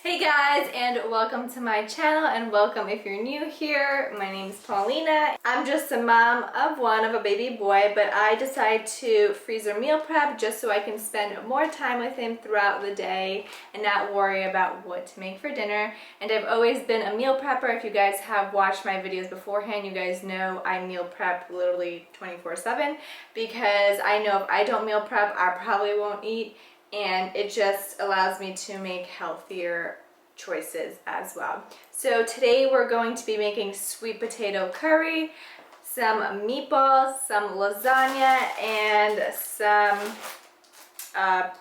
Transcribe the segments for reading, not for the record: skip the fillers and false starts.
Hey guys, and welcome to my channel, and welcome if you're new here. My name is Paulina. I'm just a mom of one, of a baby boy, but I decided to freezer meal prep just so I can spend more time with him throughout the day and not worry about what to make for dinner. And I've always been a meal prepper. If you guys have watched my videos beforehand, you guys know I meal prep literally 24/7 because I know if I don't meal prep, I probably won't eat. And it just allows me to make healthier choices as well. So today we're going to be making sweet potato curry, some meatballs, some lasagna, and some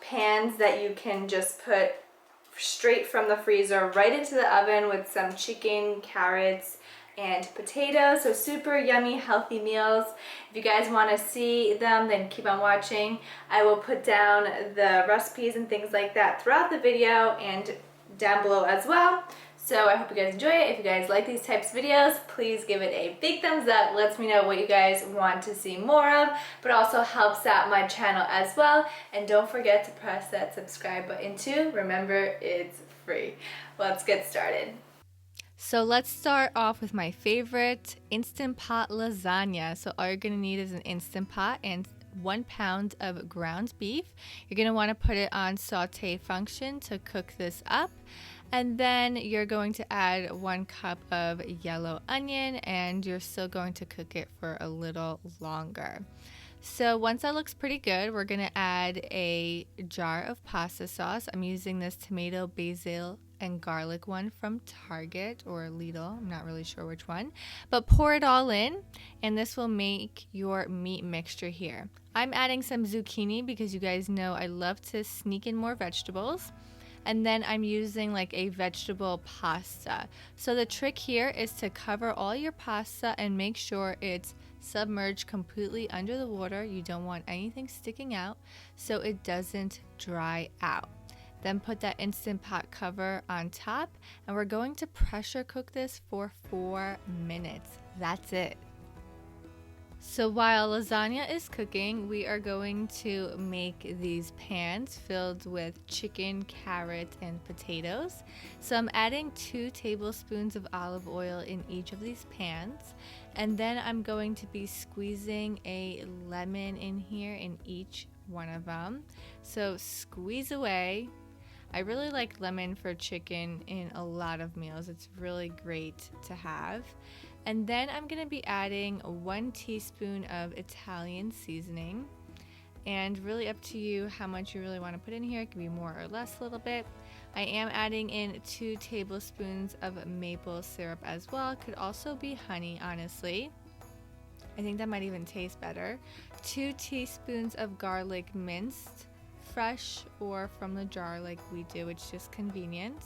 pans that you can just put straight from the freezer right into the oven with some chicken, carrots, and potatoes. So super yummy, healthy meals. If you guys want to see them, then keep on watching. I will put down the recipes and things like that throughout the video and down below as well. So I hope you guys enjoy it. If you guys like these types of videos, please give it a big thumbs up. Lets me know what you guys want to see more of, but also helps out my channel as well. And don't forget to press that subscribe button too. Remember, it's free. Let's get started. So let's start off with my favorite, Instant Pot lasagna. So all you're gonna need is an Instant Pot and 1 pound of ground beef. You're gonna wanna put it on saute function to cook this up. And then you're going to add 1 cup of yellow onion, and you're still going to cook it for a little longer. So once that looks pretty good, we're gonna add a jar of pasta sauce. I'm using this tomato, basil, and garlic one from Target or Lidl. I'm not really sure which one, but pour it all in, and this will make your meat mixture here. I'm adding some zucchini because you guys know I love to sneak in more vegetables. And then I'm using like a vegetable pasta. So the trick here is to cover all your pasta and make sure it's submerged completely under the water. You don't want anything sticking out so it doesn't dry out. Then put that Instant Pot cover on top, and we're going to pressure cook this for 4 minutes. That's it. So while lasagna is cooking, we are going to make these pans filled with chicken, carrots, and potatoes. So I'm adding 2 tablespoons of olive oil in each of these pans. And then I'm going to be squeezing a lemon in here in each one of them. So squeeze away. I really like lemon for chicken in a lot of meals. It's really great to have. And then I'm gonna be adding 1 teaspoon of Italian seasoning, and really up to you how much you really want to put in here. It can be more or less a little bit. I am adding in 2 tablespoons of maple syrup as well. Could also be honey, honestly. I think that might even taste better. 2 teaspoons of garlic minced, fresh or from the jar like we do. It's just convenient.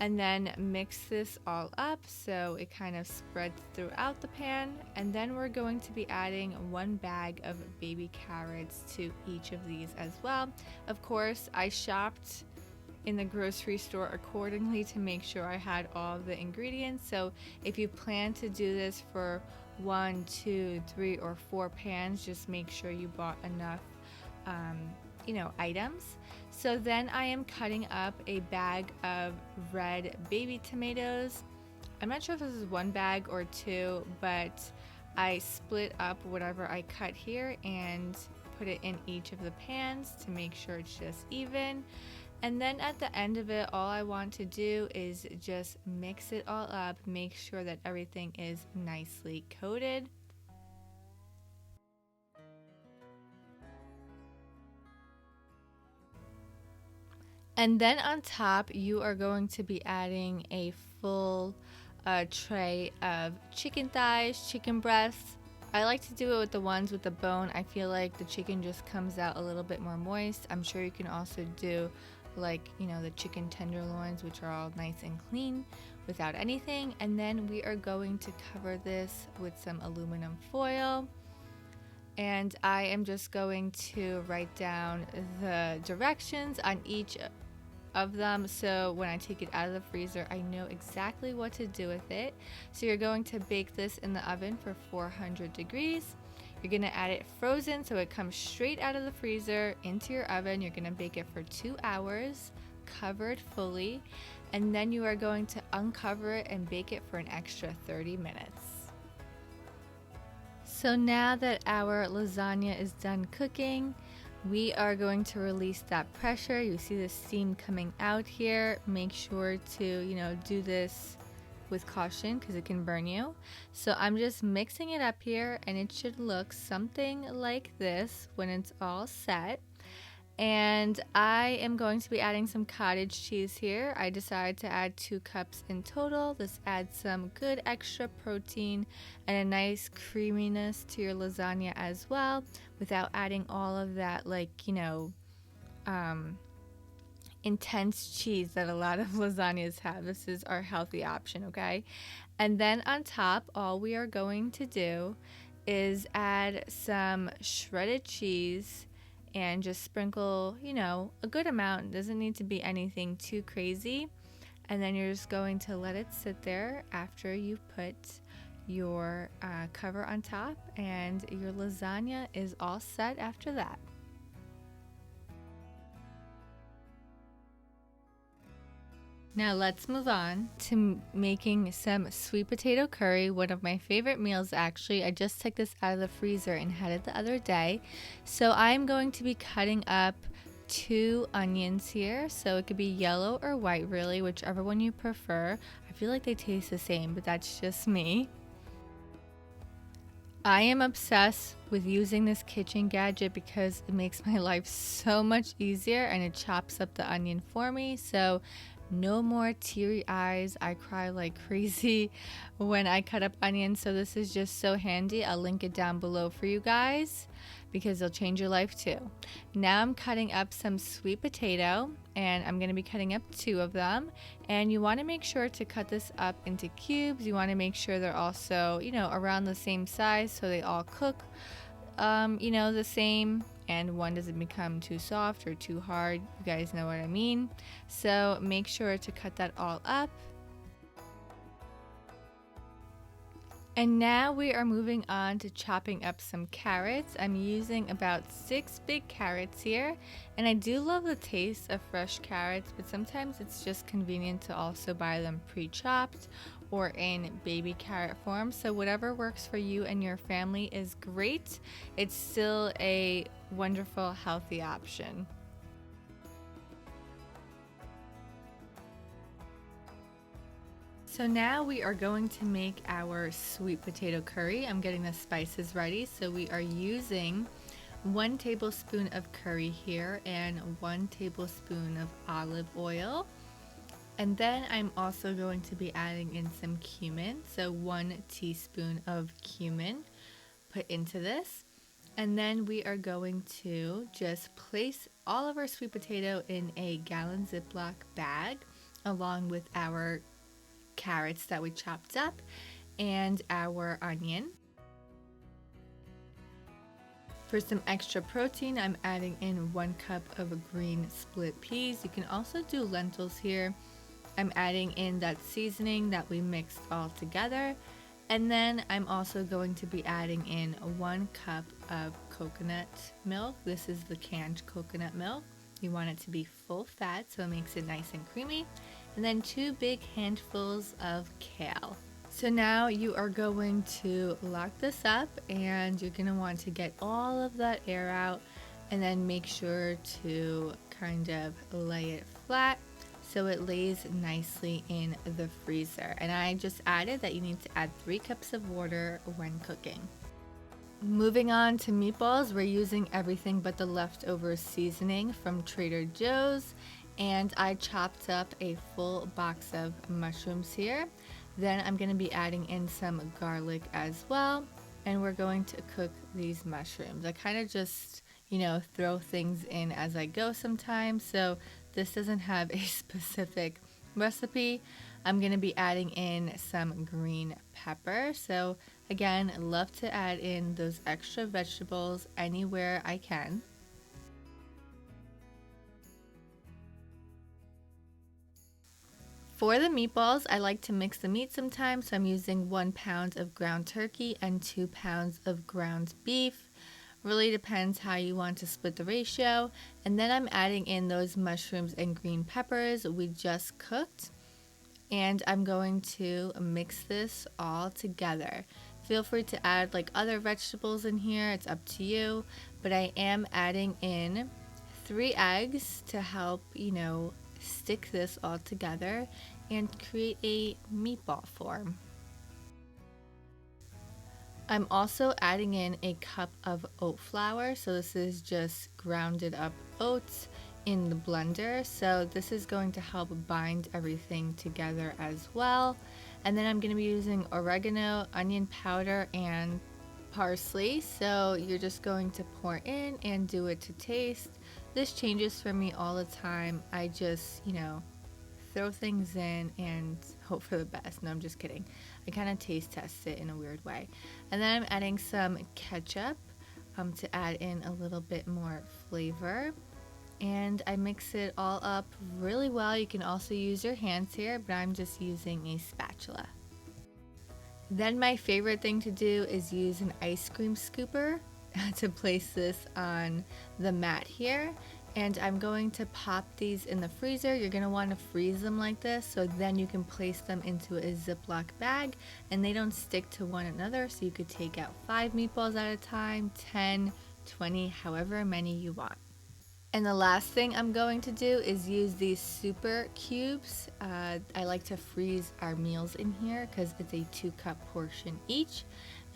And then mix this all up so it kind of spreads throughout the pan. And then we're going to be adding 1 bag of baby carrots to each of these as well. Of course, I shopped in the grocery store accordingly to make sure I had all the ingredients. So if you plan to do this for 1, 2, 3, or 4 pans, just make sure you bought enough items. So then I am cutting up a bag of red baby tomatoes. I'm not sure if this is 1 bag or 2, but I split up whatever I cut here and put it in each of the pans to make sure it's just even. And then at the end of it, all I want to do is just mix it all up, make sure that everything is nicely coated. And then on top, you are going to be adding a full tray of chicken thighs, chicken breasts. I like to do it with the ones with the bone. I feel like the chicken just comes out a little bit more moist. I'm sure you can also do the chicken tenderloins, which are all nice and clean without anything. And then we are going to cover this with some aluminum foil. And I am just going to write down the directions on each of them, so when I take it out of the freezer, I know exactly what to do with it. So you're going to bake this in the oven for 400 degrees. You're gonna add it frozen so it comes straight out of the freezer into your oven. You're gonna bake it for 2 hours, covered fully. and then you are going to uncover it and bake it for an extra 30 minutes. So now that our lasagna is done cooking, we are going to release that pressure. You see the steam coming out here. Make sure to, do this with caution because it can burn you. So I'm just mixing it up here, and it should look something like this when it's all set. And I am going to be adding some cottage cheese here. I decided to add 2 cups in total. This adds some good extra protein and a nice creaminess to your lasagna as well, without adding all of that intense cheese that a lot of lasagnas have. This is our healthy option, okay? And then on top, all we are going to do is add some shredded cheese and just sprinkle, a good amount. It doesn't need to be anything too crazy. And then you're just going to let it sit there after you put your cover on top, and your lasagna is all set after that. Now let's move on to making some sweet potato curry, one of my favorite meals actually. I just took this out of the freezer and had it the other day. So I'm going to be cutting up 2 onions here. So it could be yellow or white, really, whichever one you prefer. I feel like they taste the same, but that's just me. I am obsessed with using this kitchen gadget because it makes my life so much easier, and it chops up the onion for me. So no more teary eyes. I cry like crazy when I cut up onions, so this is just so handy. I'll link it down below for you guys because it'll change your life too. Now I'm cutting up some sweet potato, and I'm going to be cutting up 2 of them. And you want to make sure to cut this up into cubes. You want to make sure they're also, around the same size so they all cook, the same, and one doesn't become too soft or too hard. You guys know what I mean. So make sure to cut that all up. And now we are moving on to chopping up some carrots. I'm using about 6 big carrots here, and I do love the taste of fresh carrots, but sometimes it's just convenient to also buy them pre-chopped or in baby carrot form. So whatever works for you and your family is great. It's still a wonderful, healthy option. So now we are going to make our sweet potato curry. I'm getting the spices ready. So we are using 1 tablespoon of curry here and 1 tablespoon of olive oil. And then I'm also going to be adding in some cumin. So 1 teaspoon of cumin put into this. And then we are going to just place all of our sweet potato in a gallon Ziploc bag, along with our carrots that we chopped up and our onion. For some extra protein, I'm adding in 1 cup of green split peas. You can also do lentils here. I'm adding in that seasoning that we mixed all together. And then I'm also going to be adding in 1 cup of coconut milk. This is the canned coconut milk. You want it to be full fat, so it makes it nice and creamy. And then 2 big handfuls of kale. So now you are going to lock this up, and you're going to want to get all of that air out, and then make sure to kind of lay it flat so it lays nicely in the freezer. And I just added that you need to add 3 cups of water when cooking. Moving on to meatballs, we're using everything but the leftover seasoning from Trader Joe's, and I chopped up a full box of mushrooms here. Then I'm going to be adding in some garlic as well, and we're going to cook these mushrooms. I kind of just, throw things in as I go sometimes, so this doesn't have a specific recipe. I'm going to be adding in some green pepper. So again, I love to add in those extra vegetables anywhere I can. For the meatballs, I like to mix the meat sometimes, so I'm using 1 pound of ground turkey and 2 pounds of ground beef. Really depends how you want to split the ratio. And then I'm adding in those mushrooms and green peppers we just cooked. and I'm going to mix this all together. Feel free to add like other vegetables in here, it's up to you, but I am adding in 3 eggs to help, stick this all together and create a meatball form. I'm also adding in a cup of oat flour. So this is just grounded up oats in the blender. So this is going to help bind everything together as well. And then I'm going to be using oregano, onion powder, and parsley. So you're just going to pour in and do it to taste. This changes for me all the time. I just, throw things in and hope for the best. No, I'm just kidding. I kind of taste test it in a weird way. And then I'm adding some ketchup to add in a little bit more flavor. And I mix it all up really well. You can also use your hands here, but I'm just using a spatula. Then my favorite thing to do is use an ice cream scooper to place this on the mat here. And I'm going to pop these in the freezer. You're going to want to freeze them like this so then you can place them into a Ziploc bag and they don't stick to one another. So you could take out 5 meatballs at a time, 10, 20, however many you want. And the last thing I'm going to do is use these super cubes. I like to freeze our meals in here because it's a 2-cup portion each.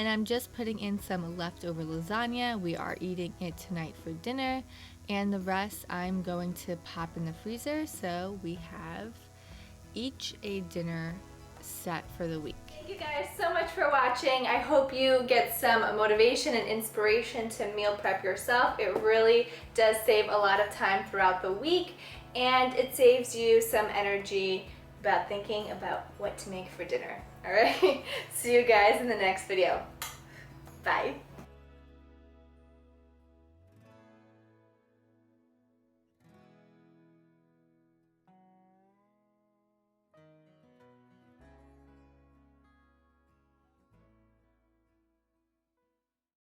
And I'm just putting in some leftover lasagna. We are eating it tonight for dinner. And the rest I'm going to pop in the freezer so we have each a dinner set for the week. Thank you guys so much for watching. I hope you get some motivation and inspiration to meal prep yourself. It really does save a lot of time throughout the week, and it saves you some energy about thinking about what to make for dinner. All right, see you guys in the next video. Bye.